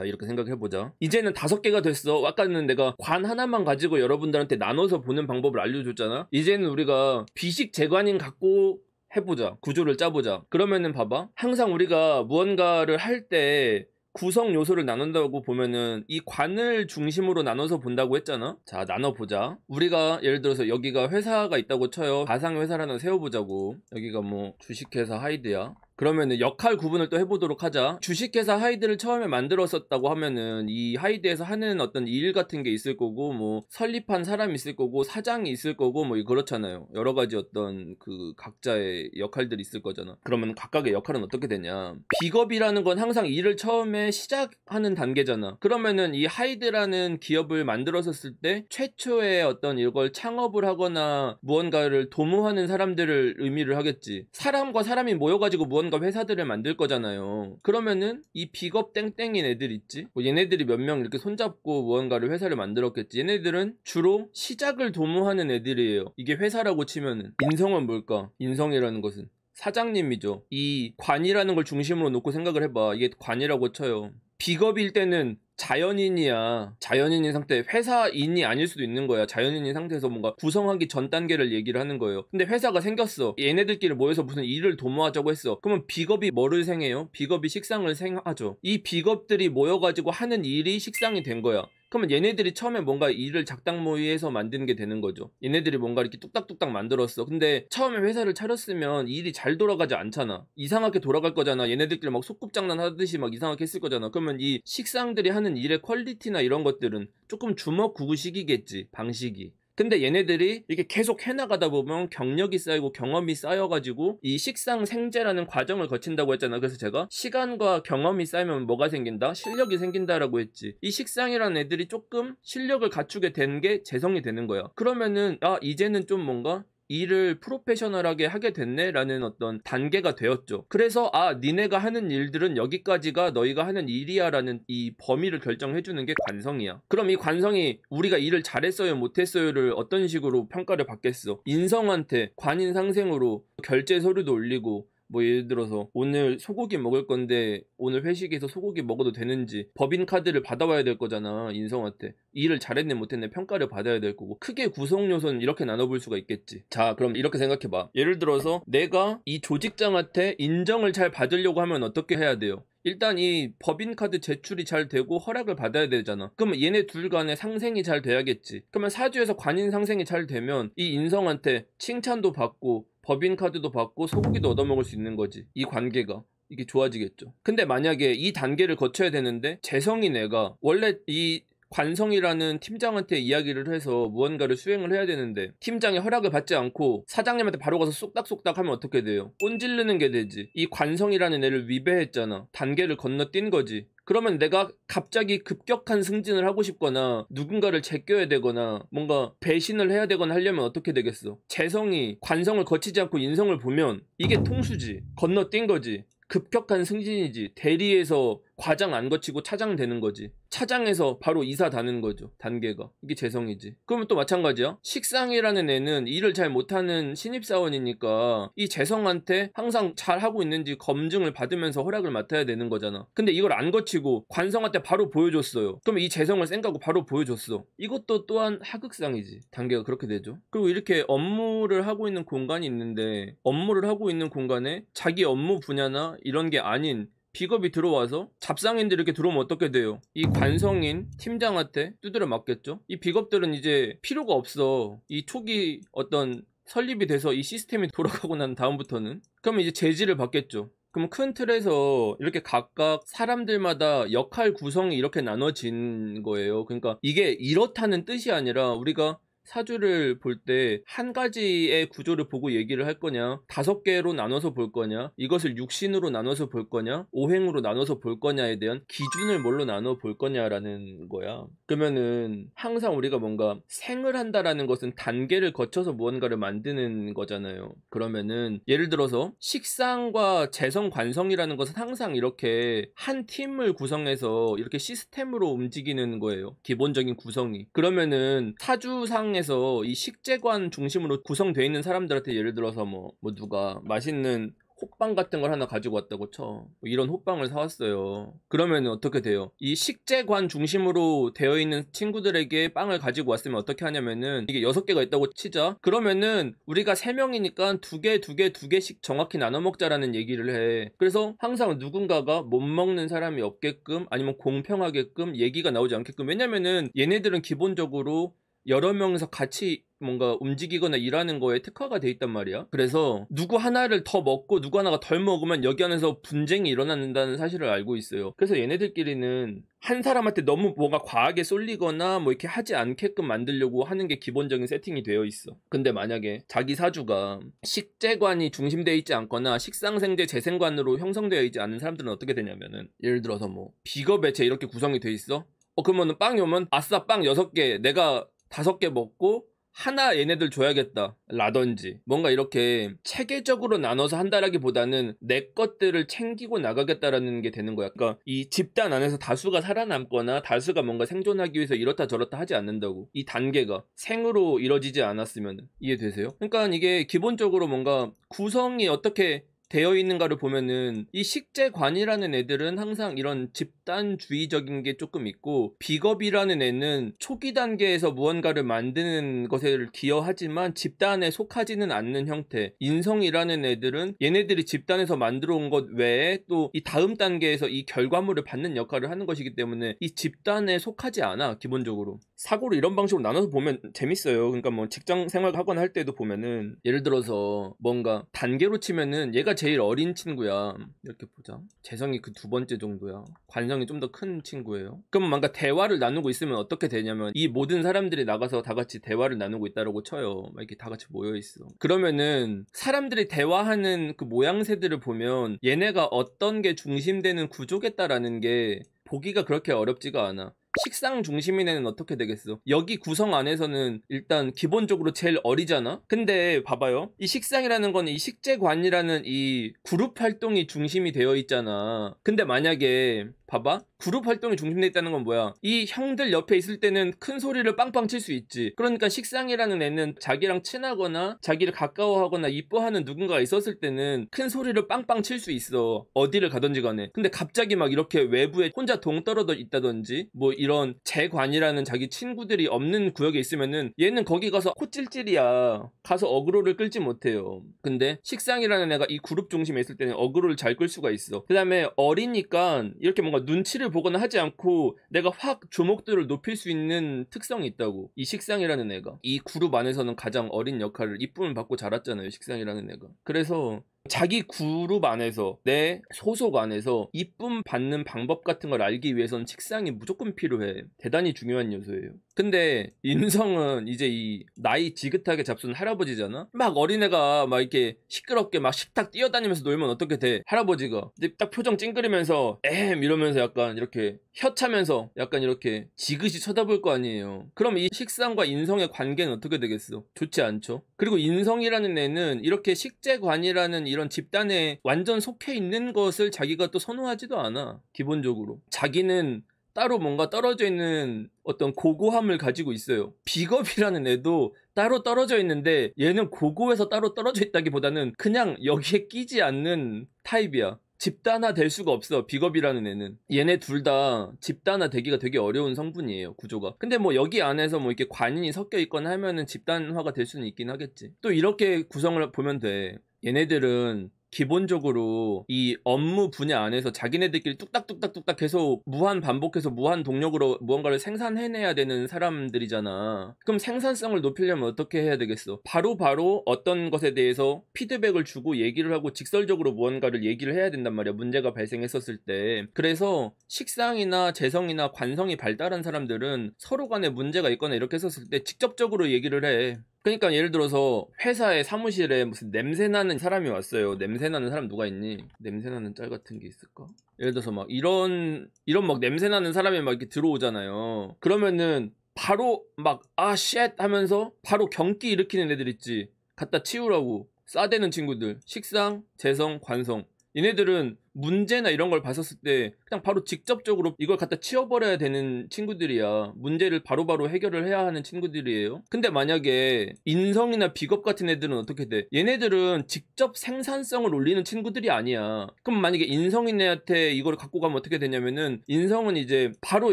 자, 이렇게 생각해보자. 이제는 5개가 됐어. 아까는 내가 관 하나만 가지고 여러분들한테 나눠서 보는 방법을 알려줬잖아. 이제는 우리가 비식 재관인 갖고 해보자. 구조를 짜보자. 그러면은 봐봐. 항상 우리가 무언가를 할 때 구성 요소를 나눈다고 보면은 이 관을 중심으로 나눠서 본다고 했잖아. 자, 나눠보자. 우리가 예를 들어서 여기가 회사가 있다고 쳐요. 가상회사를 하나 세워보자고. 여기가 뭐 주식회사 하이드야. 그러면은 역할 구분을 또 해보도록 하자. 주식회사 하이드를 처음에 만들었었다고 하면은 이 하이드에서 하는 어떤 일 같은 게 있을 거고, 뭐 설립한 사람이 있을 거고, 사장이 있을 거고, 뭐 그렇잖아요. 여러 가지 어떤 그 각자의 역할들이 있을 거잖아. 그러면 각각의 역할은 어떻게 되냐. 비겁이라는 건 항상 일을 처음에 시작하는 단계잖아. 그러면은 이 하이드라는 기업을 만들었었을 때 최초의 어떤 이걸 창업을 하거나 무언가를 도모하는 사람들을 의미를 하겠지. 사람과 사람이 모여가지고 무언가 회사들을 만들 거잖아요. 그러면은 이 비겁 땡땡인 애들 있지? 뭐 얘네들이 몇 명 이렇게 손잡고 무언가를 회사를 만들었겠지. 얘네들은 주로 시작을 도모하는 애들이에요. 이게 회사라고 치면은. 인성은 뭘까? 인성이라는 것은 사장님이죠. 이 관이라는 걸 중심으로 놓고 생각을 해봐. 이게 관이라고 쳐요. 비겁일 때는 자연인이야. 자연인인 상태, 회사인이 아닐 수도 있는 거야. 자연인인 상태에서 뭔가 구성하기 전 단계를 얘기를 하는 거예요. 근데 회사가 생겼어. 얘네들끼리 모여서 무슨 일을 도모하자고 했어. 그러면 비겁이 뭐를 생해요? 비겁이 식상을 생하죠. 이 비겁들이 모여가지고 하는 일이 식상이 된 거야. 그러면 얘네들이 처음에 뭔가 일을 작당모의해서 만든 게 되는 거죠. 얘네들이 뭔가 이렇게 뚝딱뚝딱 만들었어. 근데 처음에 회사를 차렸으면 일이 잘 돌아가지 않잖아. 이상하게 돌아갈 거잖아. 얘네들끼리 막 소꿉장난 하듯이 막 이상하게 했을 거잖아. 그러면 이 식상들이 하는 일의 퀄리티나 이런 것들은 조금 주먹구구식이겠지. 방식이. 근데 얘네들이 이렇게 계속 해나가다 보면 경력이 쌓이고 경험이 쌓여가지고 이 식상 생재라는 과정을 거친다고 했잖아. 그래서 제가 시간과 경험이 쌓이면 뭐가 생긴다? 실력이 생긴다라고 했지. 이 식상이라는 애들이 조금 실력을 갖추게 된 게 재성이 되는 거야. 그러면은 이제는 좀 뭔가 일을 프로페셔널하게 하게 됐네 라는 어떤 단계가 되었죠. 그래서 니네가 하는 일들은 여기까지가 너희가 하는 일이야 라는 이 범위를 결정해주는 게 관성이야. 그럼 이 관성이 우리가 일을 잘했어요 못했어요를 어떤 식으로 평가를 받겠어. 인성한테 관인상생으로 결제 서류도 올리고, 뭐 예를 들어서 오늘 소고기 먹을 건데 오늘 회식에서 소고기 먹어도 되는지 법인카드를 받아와야 될 거잖아. 인성한테 일을 잘했네 못했네 평가를 받아야 될 거고. 크게 구성 요소는 이렇게 나눠볼 수가 있겠지. 자, 그럼 이렇게 생각해봐. 예를 들어서 내가 이 조직장한테 인정을 잘 받으려고 하면 어떻게 해야 돼요? 일단 이 법인카드 제출이 잘 되고 허락을 받아야 되잖아. 그러면 얘네 둘 간에 상생이 잘 돼야겠지. 그러면 사주에서 관인 상생이 잘 되면 이 인성한테 칭찬도 받고 법인카드도 받고 소고기도 얻어먹을 수 있는 거지. 이 관계가 이게 좋아지겠죠. 근데 만약에 이 단계를 거쳐야 되는데 재성인 애가 원래 이 관성이라는 팀장한테 이야기를 해서 무언가를 수행을 해야 되는데 팀장의 허락을 받지 않고 사장님한테 바로 가서 쏙닥쏙닥 하면 어떻게 돼요? 꼰질르는 게 되지. 이 관성이라는 애를 위배했잖아. 단계를 건너뛴 거지. 그러면 내가 갑자기 급격한 승진을 하고 싶거나 누군가를 제껴야 되거나 뭔가 배신을 해야 되거나 하려면 어떻게 되겠어? 재성이 관성을 거치지 않고 인성을 보면 이게 통수지. 건너뛴 거지. 급격한 승진이지. 대리에서 과장 안 거치고 차장 되는 거지. 차장에서 바로 이사 다는 거죠. 단계가. 이게 재성이지. 그러면 또 마찬가지야. 식상이라는 애는 일을 잘 못하는 신입사원이니까 이 재성한테 항상 잘하고 있는지 검증을 받으면서 허락을 맡아야 되는 거잖아. 근데 이걸 안 거치고 관성한테 바로 보여줬어요. 그럼 이 재성을 쌩가고 바로 보여줬어. 이것도 또한 하극상이지. 단계가 그렇게 되죠. 그리고 이렇게 업무를 하고 있는 공간이 있는데 업무를 하고 있는 공간에 자기 업무 분야나 이런 게 아닌 비겁이 들어와서 잡상인들이 이렇게 들어오면 어떻게 돼요? 이 관성인 팀장한테 두드려 맞겠죠? 이 비겁들은 이제 필요가 없어. 이 초기 어떤 설립이 돼서 이 시스템이 돌아가고 난 다음부터는 그러면 이제 제지를 받겠죠. 그럼 큰 틀에서 이렇게 각각 사람들마다 역할 구성이 이렇게 나눠진 거예요. 그러니까 이게 이렇다는 뜻이 아니라 우리가 사주를 볼 때 한 가지의 구조를 보고 얘기를 할 거냐, 5개로 나눠서 볼 거냐, 이것을 육신으로 나눠서 볼 거냐, 오행으로 나눠서 볼 거냐에 대한 기준을 뭘로 나눠 볼 거냐라는 거야. 그러면은 항상 우리가 뭔가 생을 한다라는 것은 단계를 거쳐서 무언가를 만드는 거잖아요. 그러면은 예를 들어서 식상과 재성 관성이라는 것은 항상 이렇게 한 팀을 구성해서 이렇게 시스템으로 움직이는 거예요. 기본적인 구성이. 그러면은 사주상에서 이 식재관 중심으로 구성되어 있는 사람들한테 예를 들어서 뭐 누가 맛있는 호빵 같은 걸 하나 가지고 왔다고 쳐. 뭐 이런 호빵을 사왔어요. 그러면 어떻게 돼요? 이 식재관 중심으로 되어 있는 친구들에게 빵을 가지고 왔으면 어떻게 하냐면은 이게 6개가 있다고 치자. 그러면은 우리가 3명이니까 2개씩 정확히 나눠 먹자라는 얘기를 해. 그래서 항상 누군가가 못 먹는 사람이 없게끔 아니면 공평하게끔 얘기가 나오지 않게끔. 왜냐면은 얘네들은 기본적으로 여러 명이서 같이 뭔가 움직이거나 일하는 거에 특화가 돼 있단 말이야. 그래서 누구 하나를 더 먹고 누구 하나가 덜 먹으면 여기 안에서 분쟁이 일어난다는 사실을 알고 있어요. 그래서 얘네들끼리는 한 사람한테 너무 뭐가 과하게 쏠리거나 뭐 이렇게 하지 않게끔 만들려고 하는 게 기본적인 세팅이 되어 있어. 근데 만약에 자기 사주가 식재관이 중심되어 있지 않거나 식상생재 재생관으로 형성되어 있지 않은 사람들은 어떻게 되냐면은 예를 들어서 뭐 비겁의체 이렇게 구성이 돼 있어. 그러면은 빵이 오면 아싸 빵 6개 내가 5개 먹고 하나 얘네들 줘야겠다 라든지 뭔가 이렇게 체계적으로 나눠서 한다라기보다는 내 것들을 챙기고 나가겠다라는 게 되는 거야. 그러니까 이 집단 안에서 다수가 살아남거나 다수가 뭔가 생존하기 위해서 이렇다 저렇다 하지 않는다고. 이 단계가 생으로 이뤄지지 않았으면. 이해되세요? 그러니까 이게 기본적으로 뭔가 구성이 어떻게 되어 있는가를 보면은 이 식재관이라는 애들은 항상 이런 집단주의적인 게 조금 있고, 비겁이라는 애는 초기 단계에서 무언가를 만드는 것에 기여하지만 집단에 속하지는 않는 형태. 인성이라는 애들은 얘네들이 집단에서 만들어 온 것 외에 또 이 다음 단계에서 이 결과물을 받는 역할을 하는 것이기 때문에 이 집단에 속하지 않아. 기본적으로 사고를 이런 방식으로 나눠서 보면 재밌어요. 그러니까 뭐 직장 생활 하거나 할 때도 보면은 예를 들어서 뭔가 단계로 치면은 얘가 제일 어린 친구야. 이렇게 보자. 재성이 그 2번째 정도야. 관성이 좀 더 큰 친구예요. 그럼 뭔가 대화를 나누고 있으면 어떻게 되냐면 이 모든 사람들이 나가서 다 같이 대화를 나누고 있다라고 쳐요. 막 이렇게 다 같이 모여 있어. 그러면은 사람들이 대화하는 그 모양새들을 보면 얘네가 어떤 게 중심되는 구조겠다라는 게 보기가 그렇게 어렵지가 않아. 식상 중심인 애는 어떻게 되겠어? 여기 구성 안에서는 일단 기본적으로 제일 어리잖아? 근데 봐봐요. 이 식상이라는 건 이 식재관이라는 이 그룹 활동이 중심이 되어 있잖아. 근데 만약에 봐봐. 그룹 활동이 중심되어 있다는 건 뭐야? 이 형들 옆에 있을 때는 큰 소리를 빵빵 칠 수 있지. 그러니까 식상이라는 애는 자기랑 친하거나 자기를 가까워하거나 이뻐하는 누군가가 있었을 때는 큰 소리를 빵빵 칠 수 있어. 어디를 가든지 간에. 근데 갑자기 막 이렇게 외부에 혼자 동떨어져 있다든지 뭐 이런 재관이라는 자기 친구들이 없는 구역에 있으면은 얘는 거기 가서 코찔찔이야. 가서 어그로를 끌지 못해요. 근데 식상이라는 애가 이 그룹 중심에 있을 때는 어그로를 잘 끌 수가 있어. 그 다음에 어리니까 이렇게 뭔가 눈치를 보거나 하지 않고 내가 확 주목도를 높일 수 있는 특성이 있다고. 이 식상이라는 애가 이 그룹 안에서는 가장 어린 역할을 이쁨을 받고 자랐잖아요. 식상이라는 애가. 그래서 자기 그룹 안에서 내 소속 안에서 이쁨 받는 방법 같은 걸 알기 위해서는 식상이 무조건 필요해. 대단히 중요한 요소예요. 근데 인성은 이제 이 나이 지긋하게 잡순 할아버지잖아. 막 어린애가 막 이렇게 시끄럽게 막 식탁 뛰어다니면서 놀면 어떻게 돼? 할아버지가 근데 딱 표정 찡그리면서 이러면서 약간 이렇게 혀차면서 약간 이렇게 지그시 쳐다볼 거 아니에요. 그럼 이 식상과 인성의 관계는 어떻게 되겠어? 좋지 않죠. 그리고 인성이라는 애는 이렇게 식재관이라는 이런 집단에 완전 속해 있는 것을 자기가 또 선호하지도 않아. 기본적으로 자기는 따로 뭔가 떨어져 있는 어떤 고고함을 가지고 있어요. 비겁이라는 애도 따로 떨어져 있는데 얘는 고고해서 따로 떨어져 있다기보다는 그냥 여기에 끼지 않는 타입이야. 집단화 될 수가 없어. 비겁이라는 애는. 얘네 둘 다 집단화 되기가 되게 어려운 성분이에요. 구조가. 근데 뭐 여기 안에서 뭐 이렇게 관인이 섞여 있거나 하면은 집단화가 될 수는 있긴 하겠지. 또 이렇게 구성을 보면 돼. 얘네들은 기본적으로 이 업무 분야 안에서 자기네들끼리 뚝딱뚝딱뚝딱 계속 무한 반복해서 무한 동력으로 무언가를 생산해내야 되는 사람들이잖아. 그럼 생산성을 높이려면 어떻게 해야 되겠어? 바로 어떤 것에 대해서 피드백을 주고 얘기를 하고 직설적으로 무언가를 얘기를 해야 된단 말이야. 문제가 발생했었을 때. 그래서 식상이나 재성이나 관성이 발달한 사람들은 서로 간에 문제가 있거나 이렇게 했었을 때 직접적으로 얘기를 해. 그러니까 예를 들어서 회사에 사무실에 무슨 냄새나는 사람이 왔어요. 냄새나는 사람 누가 있니? 냄새나는 짤 같은 게 있을까? 예를 들어서 막 이런 막 냄새나는 사람이 막 이렇게 들어오잖아요. 그러면은 바로 막 쉣 하면서 바로 경기 일으키는 애들 있지. 갖다 치우라고 싸대는 친구들. 식상, 재성, 관성. 얘네들은 문제나 이런 걸 봤었을 때 그냥 바로 직접적으로 이걸 갖다 치워버려야 되는 친구들이야. 문제를 바로바로 해결을 해야 하는 친구들이에요. 근데 만약에 인성이나 비겁 같은 애들은 어떻게 돼? 얘네들은 직접 생산성을 올리는 친구들이 아니야. 그럼 만약에 인성인 애한테 이걸 갖고 가면 어떻게 되냐면은 인성은 이제 바로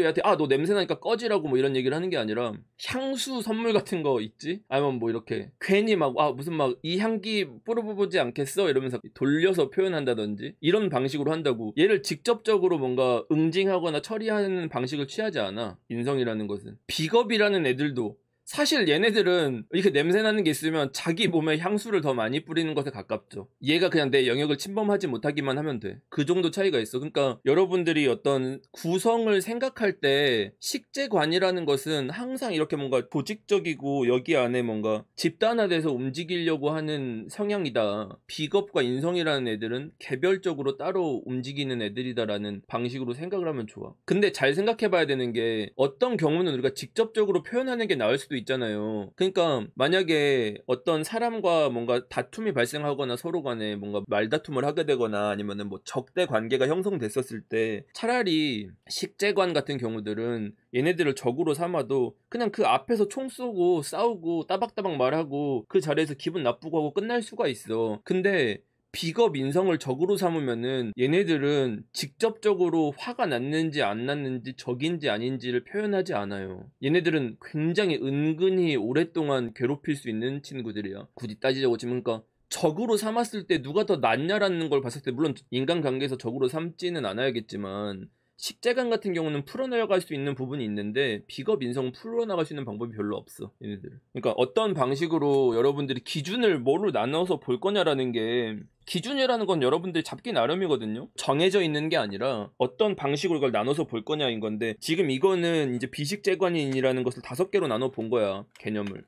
얘한테 아 너 냄새나니까 꺼지라고 뭐 이런 얘기를 하는 게 아니라 향수 선물 같은 거 있지? 아니면 뭐 이렇게 괜히 막 아 무슨 막 이 향기 뿌려보지 않겠어? 이러면서 돌려서 표현한다든지 이런 방식으로 한다고. 얘를 직접적으로 뭔가 응징하거나 처리하는 방식을 취하지 않아. 인성이라는 것은. 비겁이라는 애들도 사실 얘네들은 이렇게 냄새나는 게 있으면 자기 몸에 향수를 더 많이 뿌리는 것에 가깝죠. 얘가 그냥 내 영역을 침범하지 못하기만 하면 돼. 그 정도 차이가 있어. 그러니까 여러분들이 어떤 구성을 생각할 때 식재관이라는 것은 항상 이렇게 뭔가 조직적이고 여기 안에 뭔가 집단화돼서 움직이려고 하는 성향이다. 비겁과 인성이라는 애들은 개별적으로 따로 움직이는 애들이다라는 방식으로 생각을 하면 좋아. 근데 잘 생각해봐야 되는 게 어떤 경우는 우리가 직접적으로 표현하는 게 나을 수도 있잖아요. 그러니까 만약에 어떤 사람과 뭔가 다툼이 발생하거나 서로 간에 뭔가 말다툼을 하게 되거나 아니면은 뭐 적대 관계가 형성됐었을 때 차라리 식재관 같은 경우들은 얘네들을 적으로 삼아도 그냥 그 앞에서 총 쏘고 싸우고 따박따박 말하고 그 자리에서 기분 나쁘고 하고 끝날 수가 있어. 근데 비겁 인성을 적으로 삼으면은 얘네들은 직접적으로 화가 났는지 안 났는지 적인지 아닌지를 표현하지 않아요. 얘네들은 굉장히 은근히 오랫동안 괴롭힐 수 있는 친구들이야. 굳이 따지자고 치면 그러니까 적으로 삼았을 때 누가 더 낫냐라는 걸 봤을 때 물론 인간관계에서 적으로 삼지는 않아야겠지만 식재관 같은 경우는 풀어나갈 수 있는 부분이 있는데 비겁 인성은 풀어나갈 수 있는 방법이 별로 없어 얘네들. 그러니까 어떤 방식으로 여러분들이 기준을 뭐로 나눠서 볼 거냐라는 게 기준이라는 건 여러분들이 잡기 나름이거든요. 정해져 있는 게 아니라 어떤 방식으로 이걸 나눠서 볼 거냐인 건데 지금 이거는 이제 비식재관인이라는 것을 5개로 나눠 본 거야 개념을.